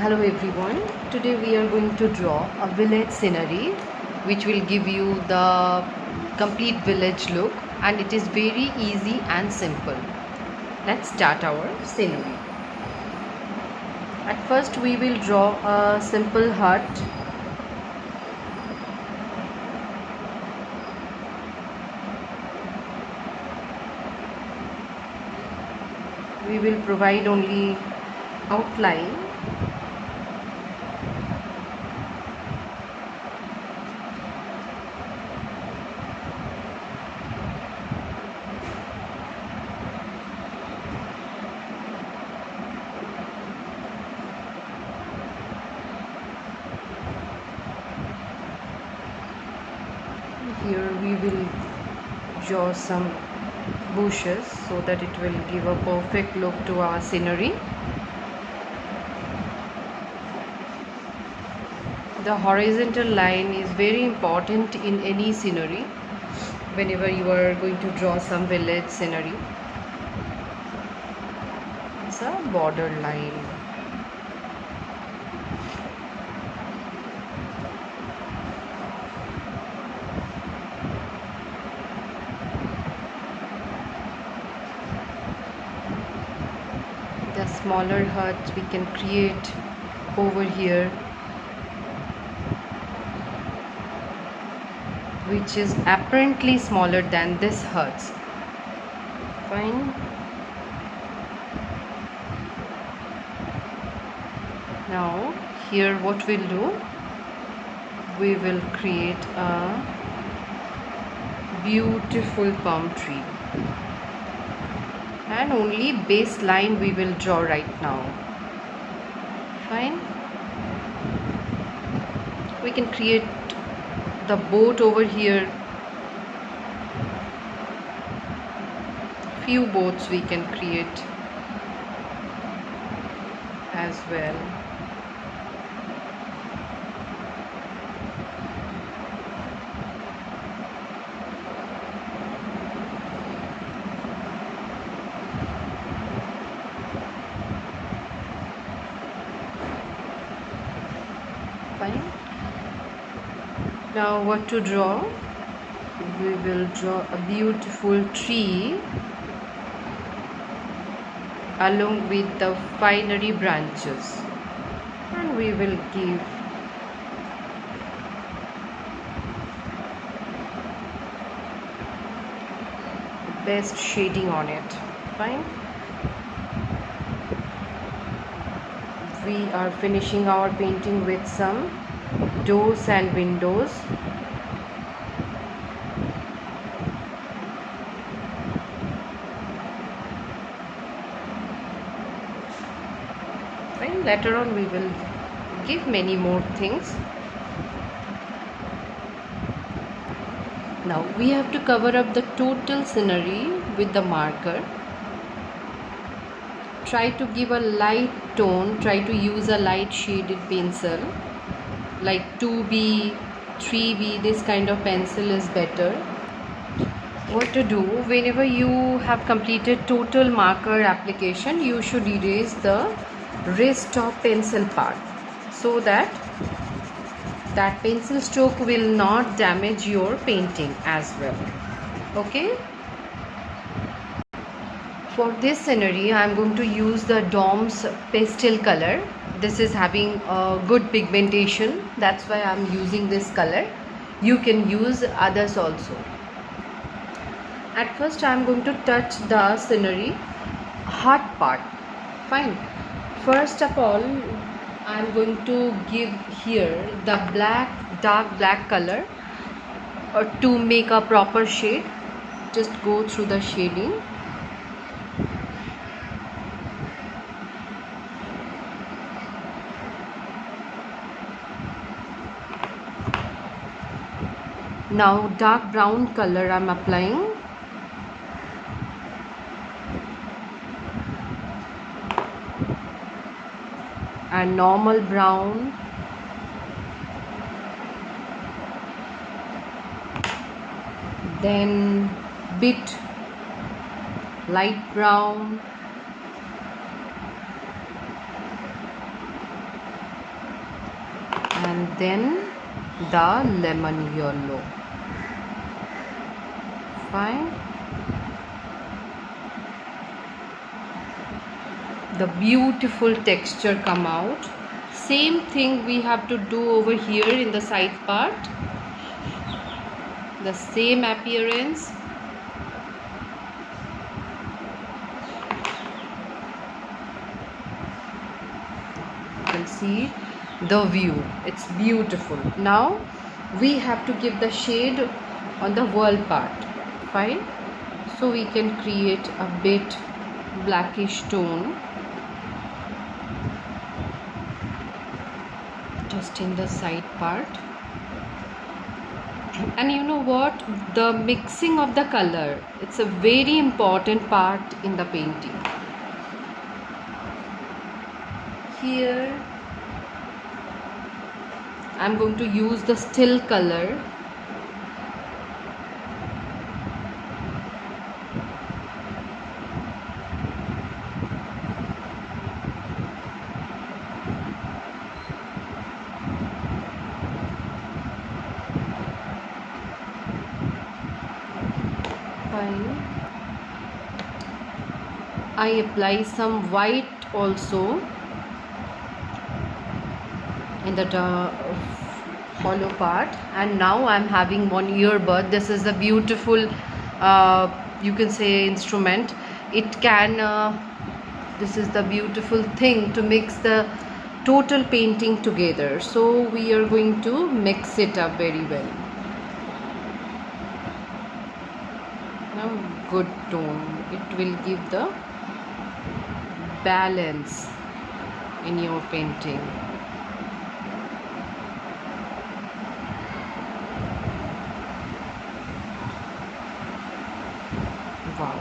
Hello everyone, today we are going to draw a village scenery which will give you the complete village look, and it is very easy and simple. Let's start our scenery. At first we will draw a simple hut. We will provide only outline. Here we will draw some bushes so that it will give a perfect look to our scenery. The horizontal line is very important in any scenery whenever you are going to draw some village scenery. It's a border line. The smaller hut we can create over here, which is apparently smaller than this hut. Fine. Now here what we'll do, we will create a beautiful palm tree, and only baseline we will draw right now. Fine. We can create the boat over here. Few boats we can create as well. Fine. Now what to draw? We will draw a beautiful tree along with the finery branches, and we will give best shading on it. Fine. We are finishing our painting with some doors and windows. Fine. Later on we will give many more things. Now we have to cover up the total scenery with the marker. Try to give a light tone, try to use a light shaded pencil like 2B, 3B. This kind of pencil is better. What to do, whenever you have completed total marker application, you should erase the rest of pencil part so that pencil stroke will not damage your painting as well. Okay. For this scenery I am going to use the Dom's pastel color. This is having a good pigmentation, that's why I am using this color. You can use others also. At first I am going to touch the scenery hut part. Fine. First of all I am going to give here the dark black color to make a proper shade. Just go through the shading. Now dark brown color I am applying. And normal brown. Then bit light brown. and then the lemon yellow. Fine. The beautiful texture come out. Same thing we have to do over here in the side part. The same appearance. You can see the view. It's beautiful. Now we have to give the shade on the wall part. Fine. So we can create a bit blackish tone just in the side part. And you know what, the mixing of the color, it's a very important part in the painting. Here I'm going to use the still color. I apply some white also in the hollow part, and now I'm having one earbud. This is a beautiful you can say instrument. It can this is the beautiful thing to mix the total painting together. So we are going to mix it up very well. Now good tone, it will give the balance in your painting. Wow.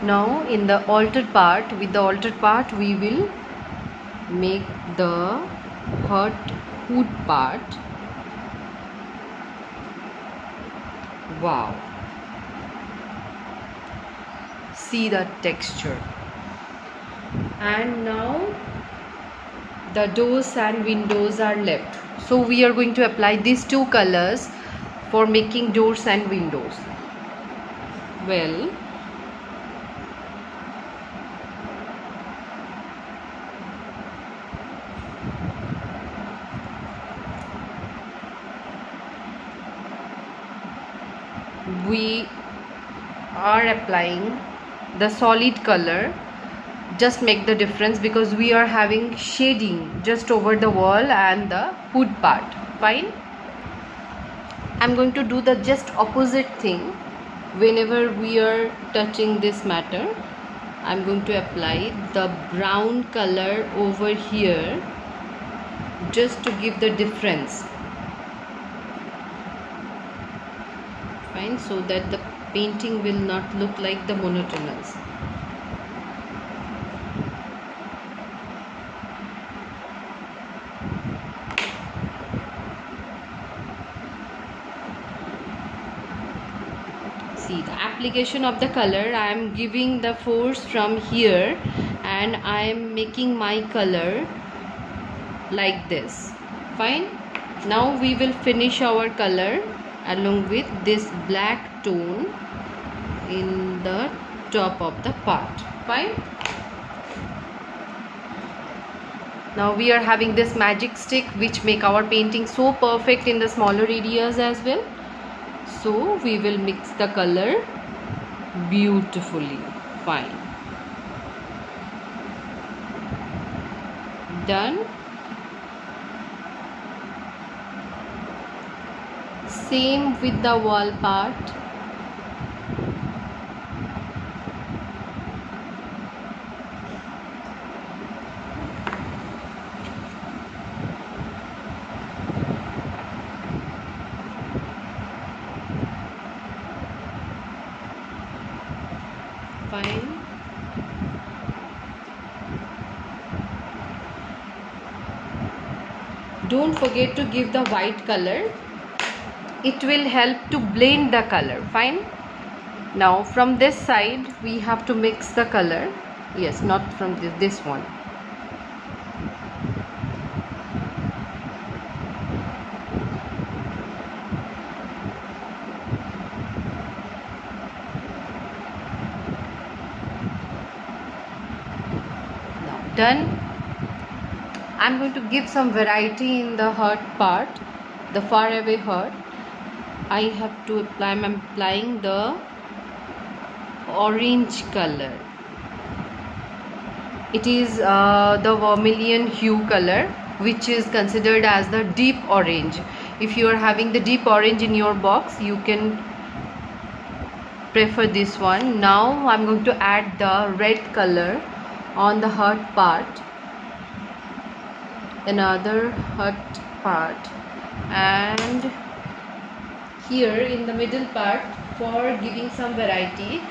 Now in the altered part, with the altered part we will make the hut hood part. Wow, see the texture. And now the doors and windows are left, so we are going to apply these two colors for making doors and windows. Well, we are applying the solid color. Just make the difference because we are having shading just over the wall and the hood part. Fine. I'm going to do the just opposite thing. Whenever we are touching this matter, I'm going to apply the brown color over here just to give the difference. Fine, so that the painting will not look like the monotonous. See the application of the color. I am giving the force from here and I am making my color like this. Fine. Now we will finish our color along with this black tone in the top of the part. Fine. Now we are having this magic stick which make our painting so perfect in the smaller areas as well. So we will mix the color beautifully. Fine. Done. Same with the wall part. Fine. Don't forget to give the white color. It will help to blend the color. Fine. Now from this side we have to mix the color. Yes, not from this one. Done. I'm going to give some variety in the heart part, the far away heart. I have to apply, I'm applying the orange color. It is the vermilion hue color, which is considered as the deep orange. If you are having the deep orange in your box, you can prefer this one. Now I'm going to add the red color on the heart part, another heart part, and here in the middle part, for giving some variety,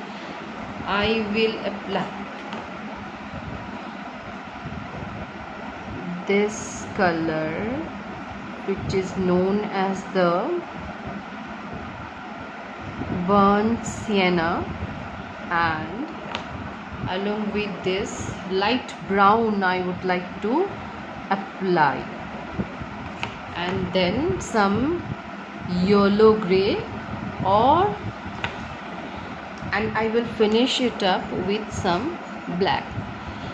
I will apply this color, which is known as the burnt sienna, and along with this light brown I would like to apply, and then some yellow gray, and I will finish it up with some black.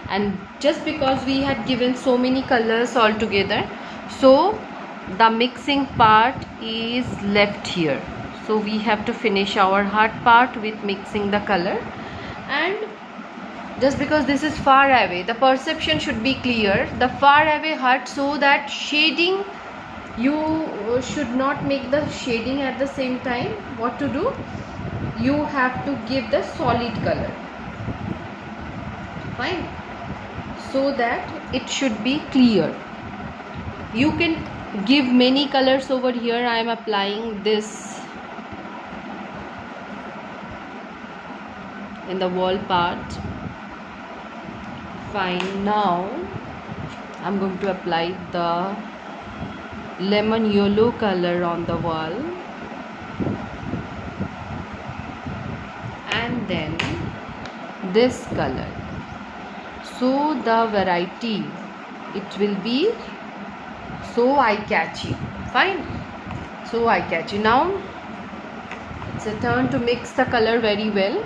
And just because we had given so many colors all together, so the mixing part is left here, so we have to finish our heart part with mixing the color. And just because this is far away, the perception should be clear, the far away heart, so that shading, you should not make the shading at the same time. What to do? You have to give the solid color, fine, so that it should be clear. You can give many colors over here. I am applying this in the wall part, fine. Now I'm going to apply the lemon yellow color on the wall, and then this color, so the variety, it will be so eye-catchy, fine, so eye-catchy. Now it's a turn to mix the color very well.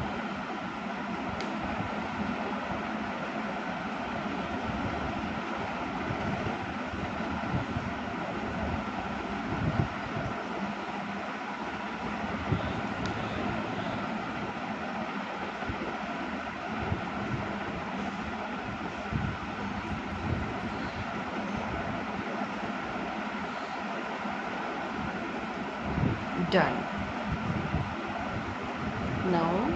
Done. Now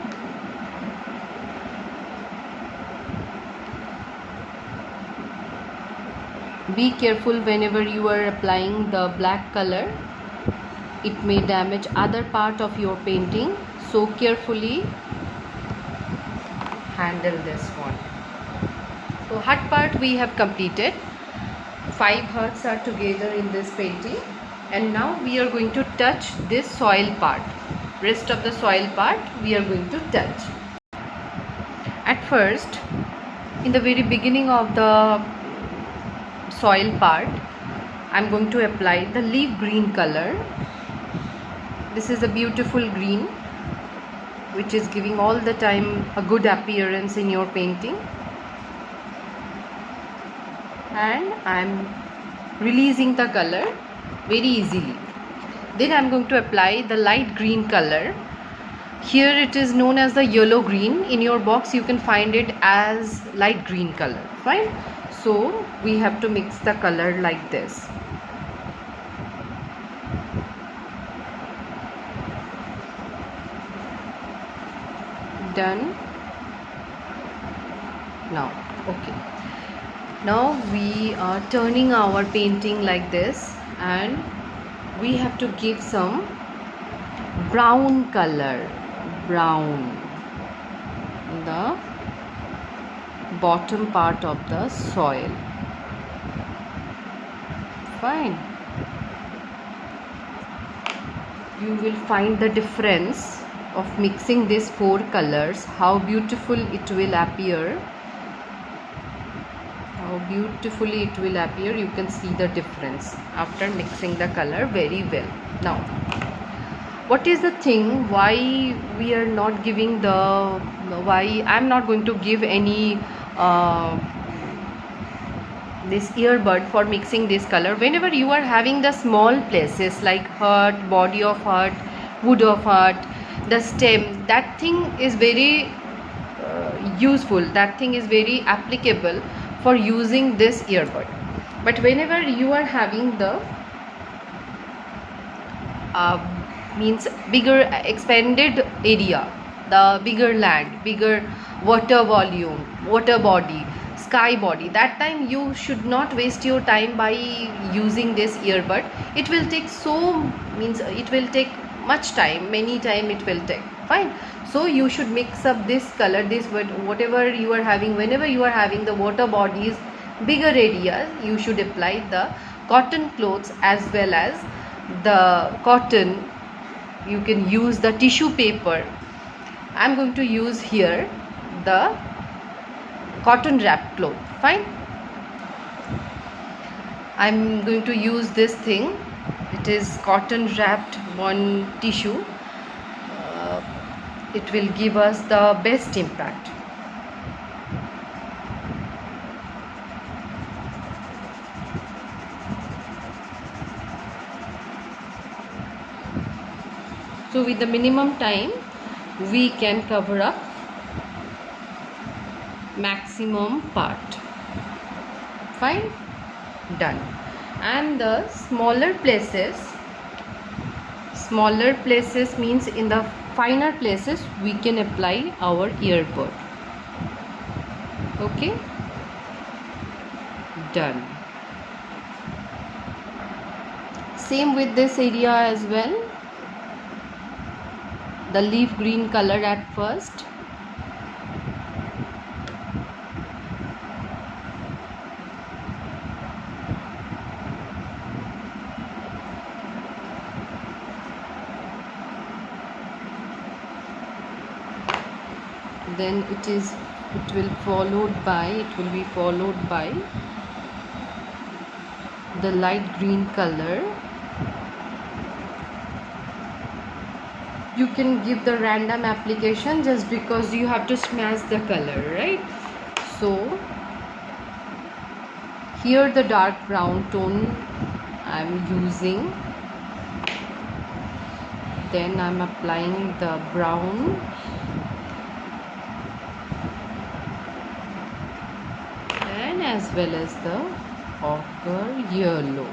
be careful whenever you are applying the black color, it may damage other part of your painting, so carefully handle this one. So heart part we have completed. 5 hearts are together in this painting, and now we are going to touch this soil part. Rest of the soil part we are going to touch. At first, in the very beginning of the soil part, I'm going to apply the leaf green color. This is a beautiful green which is giving all the time a good appearance in your painting, and I'm releasing the color very easily. Then I'm going to apply the light green color. Here it is known as the yellow green. In your box you can find it as light green color, fine. So we have to mix the color like this. Done. Now okay, now we are turning our painting like this, and we have to give some brown color, brown, in the bottom part of the soil, fine. You will find the difference of mixing these 4 colors, how beautiful it will appear, how beautifully it will appear. You can see the difference after mixing the color very well. Now what is the thing why we are not giving the, why I'm not going to give any this earbud for mixing this color. Whenever you are having the small places like heart, body of heart, wood of heart, the stem, that thing is very useful, that thing is very applicable for using this earbud. But whenever you are having the uh, means bigger expanded area, the bigger land, bigger water volume, water body, sky body, that time you should not waste your time by using this earbud. It will take it will take much time, many time it will take, fine. So you should mix up this color, this whatever you are having. Whenever you are having the water bodies, bigger areas, you should apply the cotton clothes as well as the cotton. You can use the tissue paper. I'm going to use here the cotton wrapped cloth, fine. I'm going to use this thing. It is cotton wrapped one tissue. It will give us the best impact. So with the minimum time we can cover up maximum part, fine, done. And the smaller places means in the finer places we can apply our earbud. Okay, done. Same with this area as well, the leaf green color at first. Then it will be followed by the light green color. You can give the random application just because you have to smash the color, right? So here the dark brown tone I'm using, then I'm applying the brown, and as well as the ochre yellow.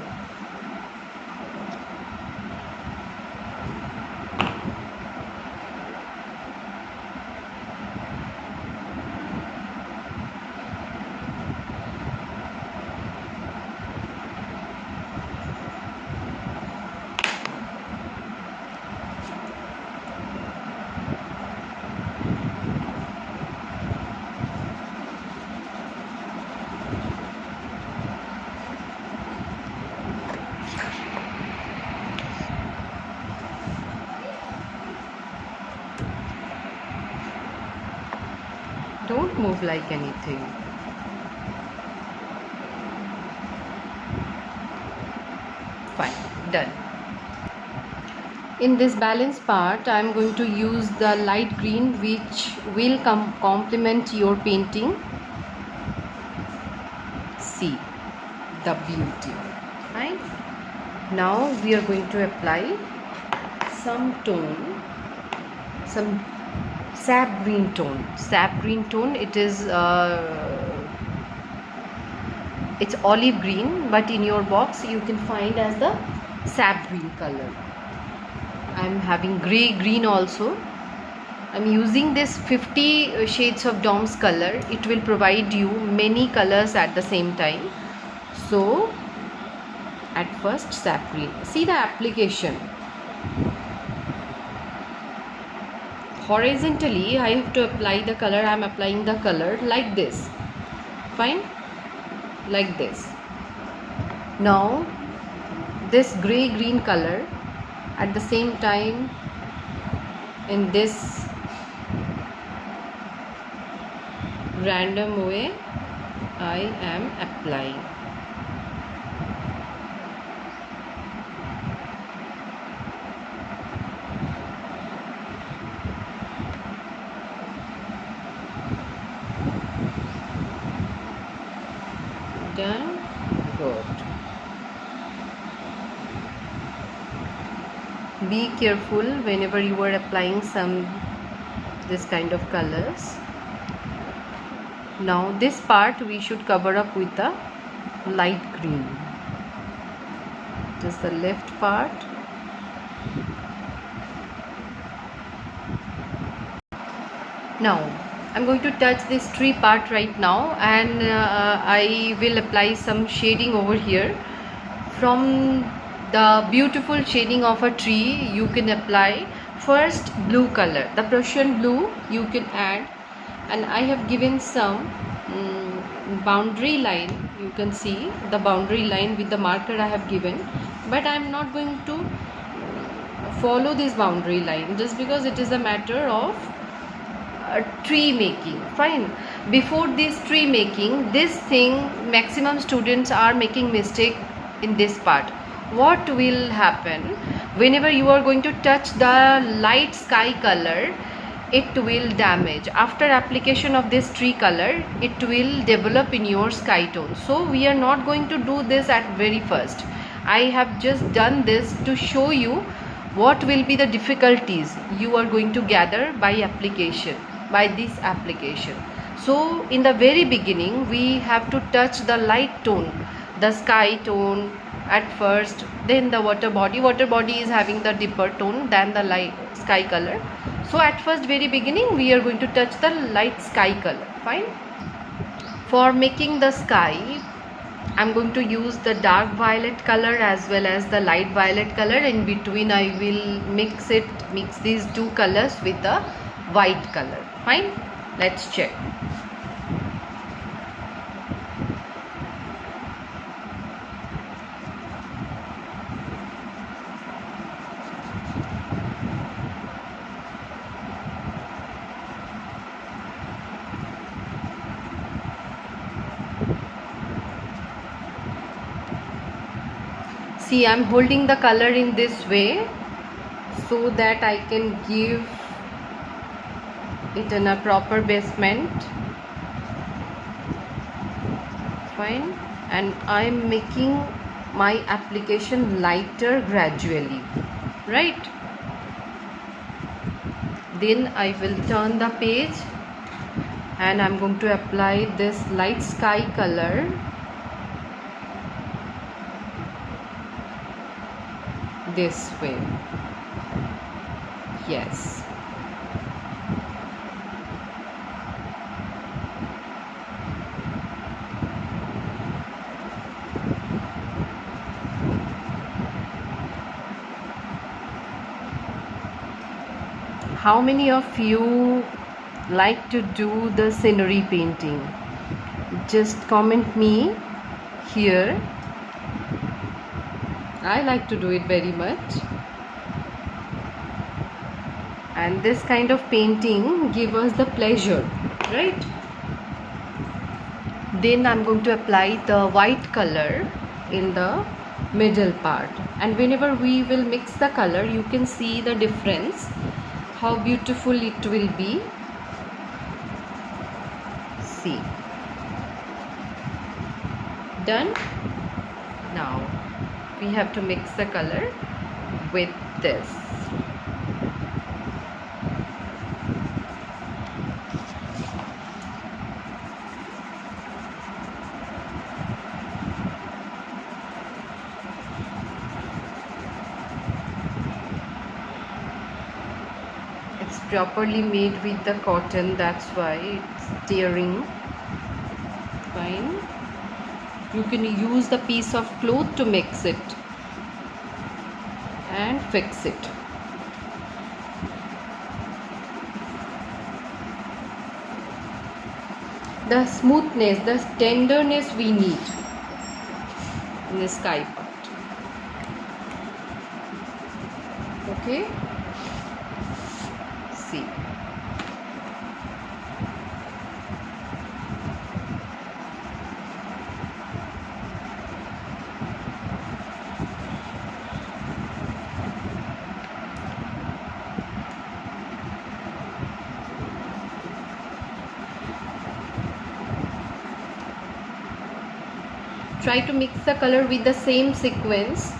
Don't move like anything. Fine, done. In this balance part, I am going to use the light green, which will complement your painting. See the beauty. Fine. Now we are going to apply some tone, some sap green tone. Sap green tone, it is it's olive green, but in your box you can find as the sap green color. I'm having gray green also. I'm using this 50 shades of DOMS color. It will provide you many colors at the same time. So at first sap green. See the application. Horizontally I have to apply the color. I am applying the color like this, fine, like this. Now this gray green color at the same time in this random way I am applying. Done. Good. Be careful whenever you are applying this kind of colors. Now this part we should cover up with the light green. Just the left part. Now I'm going to touch this tree part right now, and I will apply some shading over here. From the beautiful shading of a tree, you can apply first blue color, the Prussian blue you can add, and I have given some boundary line. You can see the boundary line with the marker I have given, but I am not going to follow this boundary line just because it is a matter of tree making. Fine. Before this tree making, this thing maximum students are making mistake in this part. What will happen whenever you are going to touch the light sky color? It will damage. After application of this tree color, it will develop in your sky tone. So we are not going to do this at very first. I have just done this to show you what will be the difficulties you are going to gather by this application. So in the very beginning, we have to touch the light tone, the sky tone at first, then the water body is having the deeper tone than the light sky color. So at first very beginning we are going to touch the light sky color. Fine. For making the sky, I'm going to use the dark violet color as well as the light violet color. In between I will mix these two colors with the white color. Fine. Let's check. See, I'm holding the color in this way so that I can give it in a proper basement. Fine. And I'm making my application lighter gradually, right? Then I will turn the page and I'm going to apply this light sky color this way. Yes. How many of you like to do the scenery painting? Just comment me here. I like to do it very much, and this kind of painting gives us the pleasure, right? Then I'm going to apply the white color in the middle part, and whenever we will mix the color, you can see the difference, how beautiful it will be. See. Done. Now we have to mix the color with this. It's properly made with the cotton, that's why it's tearing. Fine. You can use the piece of cloth to mix it and fix it. The smoothness, the tenderness we need in the sky part. Okay. See. Try to mix the color with the same sequence.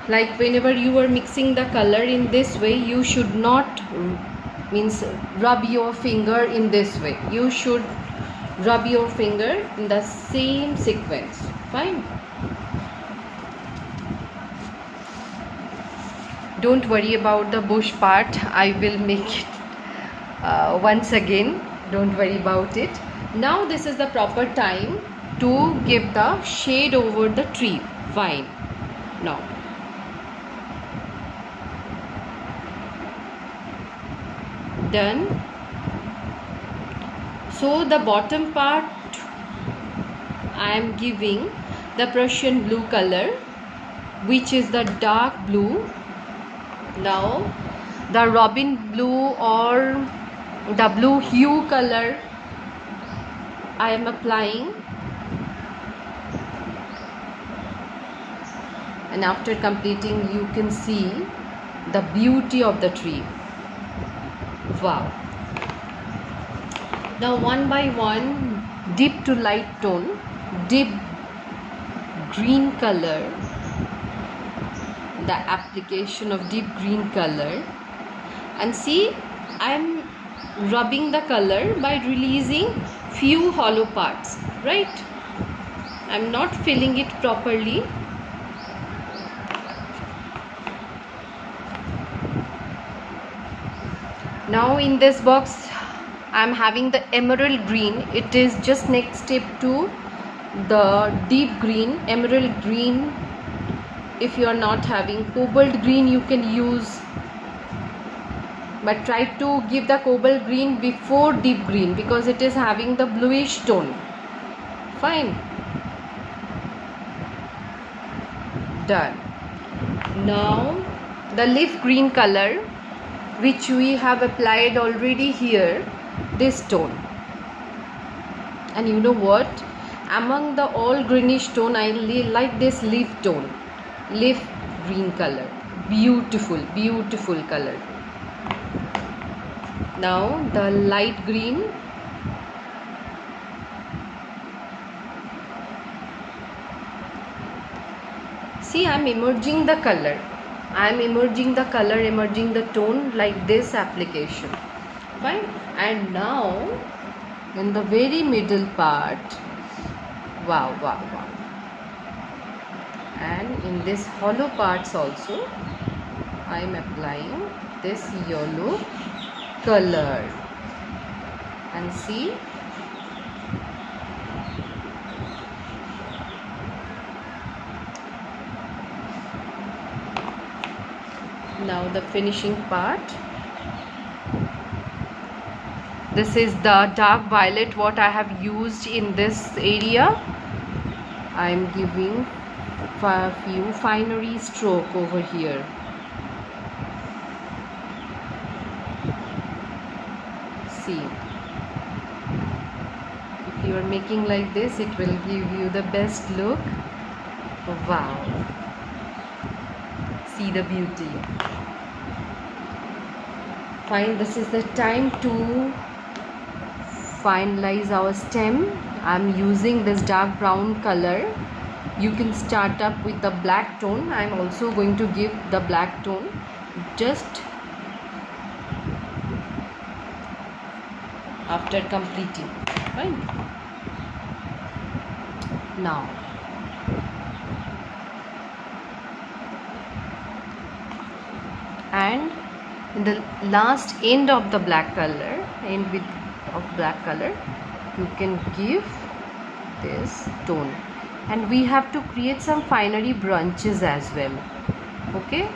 Like whenever you are mixing the color in this way, you should not rub your finger in this way. You should rub your finger in the same sequence. Fine. Don't worry about the bush part. I will make it once again. Don't worry about it. Now this is the proper time to give the shade over the tree. Fine. Now done. So the bottom part I am giving the Prussian blue color, which is the dark blue. Now the robin blue or the blue hue color I am applying, and after completing you can see the beauty of the tree. Wow. Now one by one, deep to light tone, deep green color, the application of deep green color, and see I am rubbing the color by releasing few hollow parts, right? I am not filling it properly. Now in this box I am having the emerald green. It is just next step to the deep green, emerald green. If you are not having cobalt green, you can use, but try to give the cobalt green before deep green because it is having the bluish tone. Fine. Done. Now the leaf green color, which we have applied already here, this tone. And you know what, among the all greenish tone, I like this leaf tone, leaf green color. Beautiful, beautiful color. Now the light green, see I am emerging the color. I am emerging the color, emerging the tone like this application. Fine. And now in the very middle part, wow, wow, wow. And in this hollow parts also, I am applying this yellow color. And see, now the finishing part. This is the dark violet what I have used in this area. I am giving a few finery stroke over here. See, if you are making like this, it will give you the best look. Wow, see the beauty. Fine, this is the time to finalize our stem. I am using this dark brown color. You can start up with the black tone. I am also going to give the black tone just after completing. Fine. Now and in the last end of the black color, end with of black color, you can give this tone, and we have to create some finery branches as well. Okay,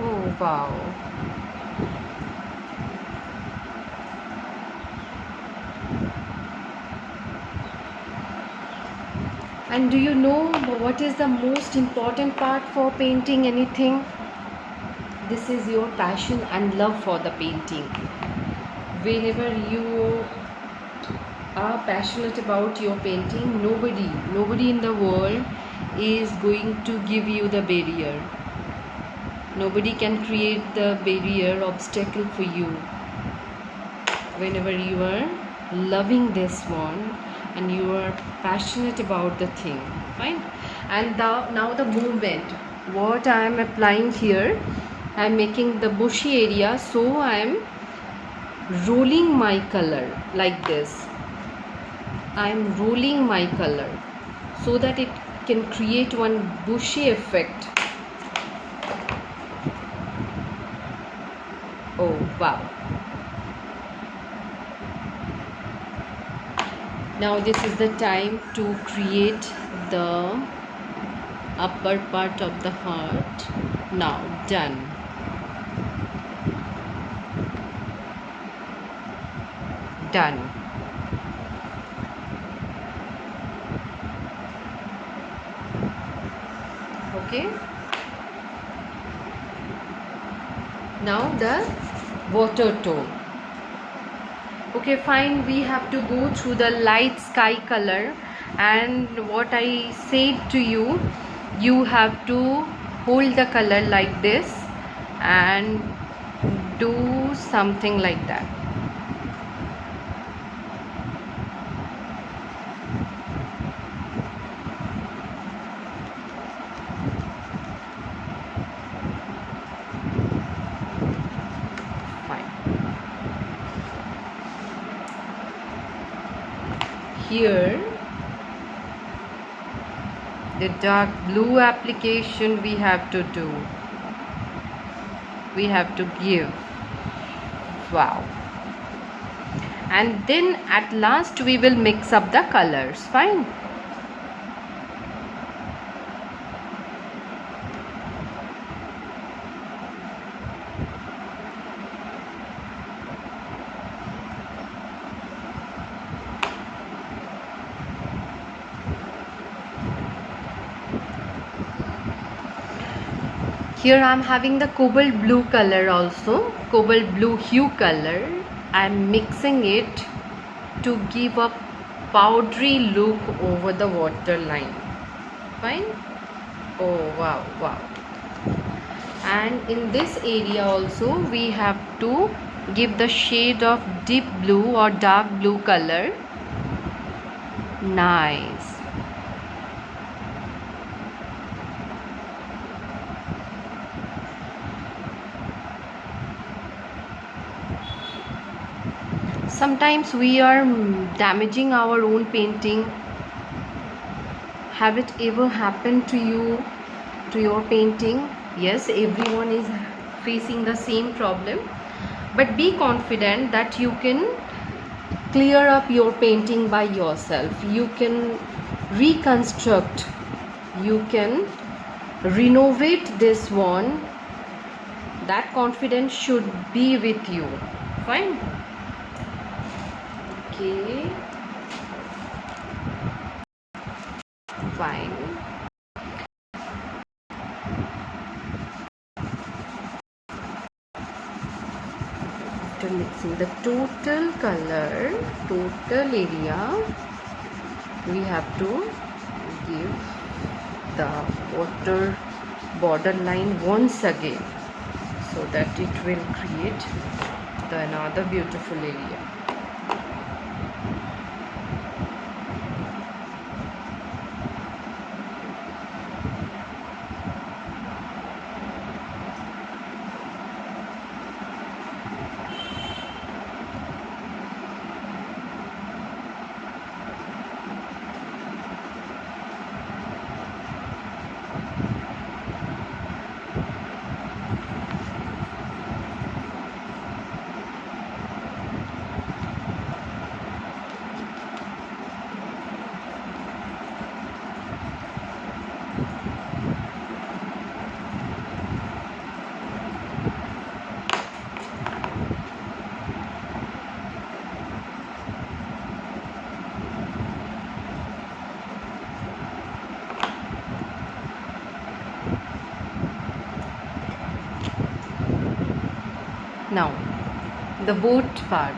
oh wow, and do you know what is the most important part for painting anything? This is your passion and love for the painting. Whenever you are passionate about your painting, nobody in the world is going to give you the barrier. Nobody can create the barrier, obstacle for you. whenever you are loving this one and you are passionate about the thing. Fine. And now the movement, what I am applying here, I am making the bushy area, so I am rolling my color like this. I am rolling my color so that it can create one bushy effect. Oh wow. Now this is the time to create the upper part of the heart. Now done. Done. Okay. Now the water tone. Okay, fine, we have to go through the light sky color, and what I said to you, you have to hold the color like this and do something like that. Fine. Here the dark blue application we have to do, we have to give. Wow. And then at last we will mix up the colors. Fine. Here I am having the cobalt blue color also, cobalt blue hue color. I am mixing it to give a powdery look over the waterline. Fine. Oh wow, wow. And in this area also we have to give the shade of deep blue or dark blue color. Nice. Sometimes we are damaging our own painting. Have it ever happened to you, to your painting? Yes, everyone is facing the same problem, but be confident that you can clear up your painting by yourself. You can reconstruct, you can renovate this one. That confidence should be with you. Fine. Okay, fine. After mixing the total color, total area, we have to give the water border line once again, so that it will create another beautiful area. Now the boat part.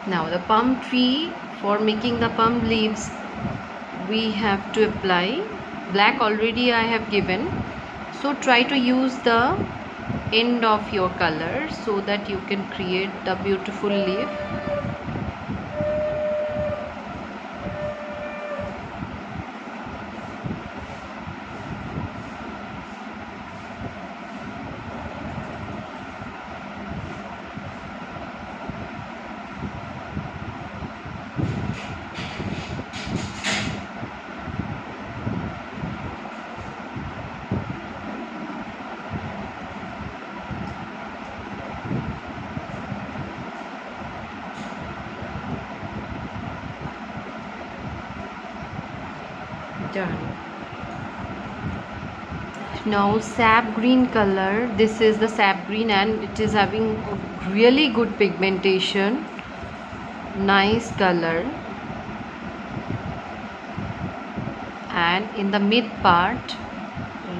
Now the palm tree, for making the palm leaves, we have to apply black. Already I have given, so try to use the end of your color so that you can create the beautiful leaf. Done. Now sap green color, this is the sap green and it is having a really good pigmentation, nice color, and in the mid part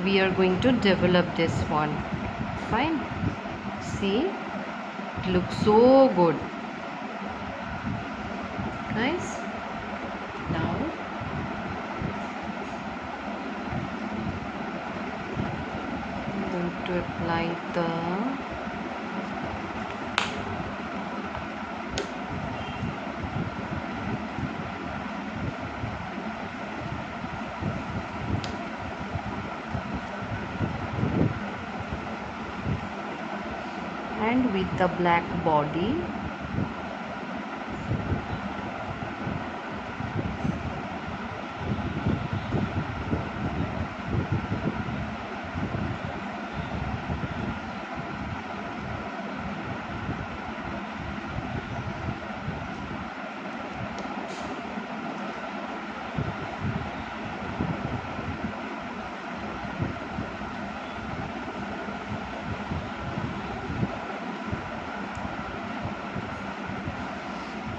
we are going to develop this one. Fine, see, it looks so good. Nice. Now I'm going to apply the and with the black body.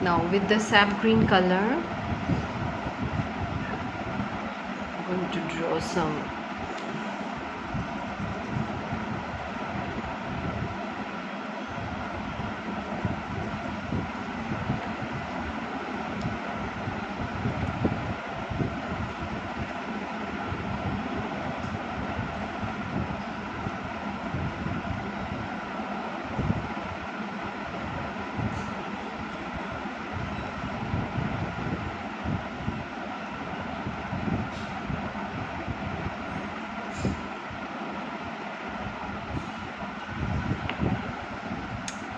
Now with the sap green color, I'm going to draw some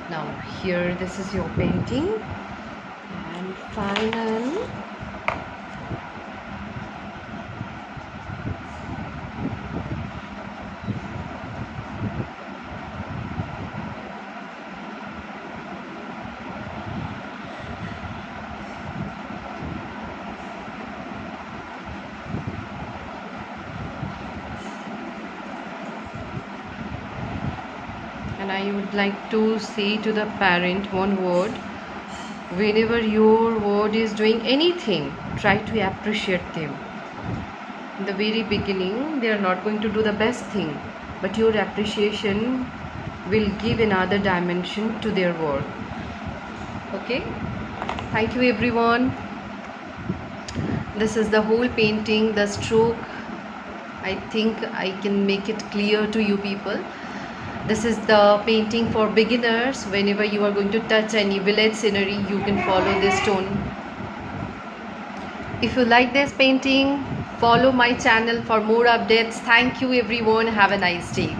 now here. This is your painting and final and I would like to say to the parent one word: whenever your ward is doing anything, try to appreciate them. In the very beginning they are not going to do the best thing, but your appreciation will give another dimension to their work. Okay, thank you everyone. This is the whole painting, the stroke. I think I can make it clear to you people. This is the painting for beginners. Whenever you are going to touch any village scenery, you can follow this stone. If you like this painting, follow my channel for more updates. Thank you everyone. Have a nice day.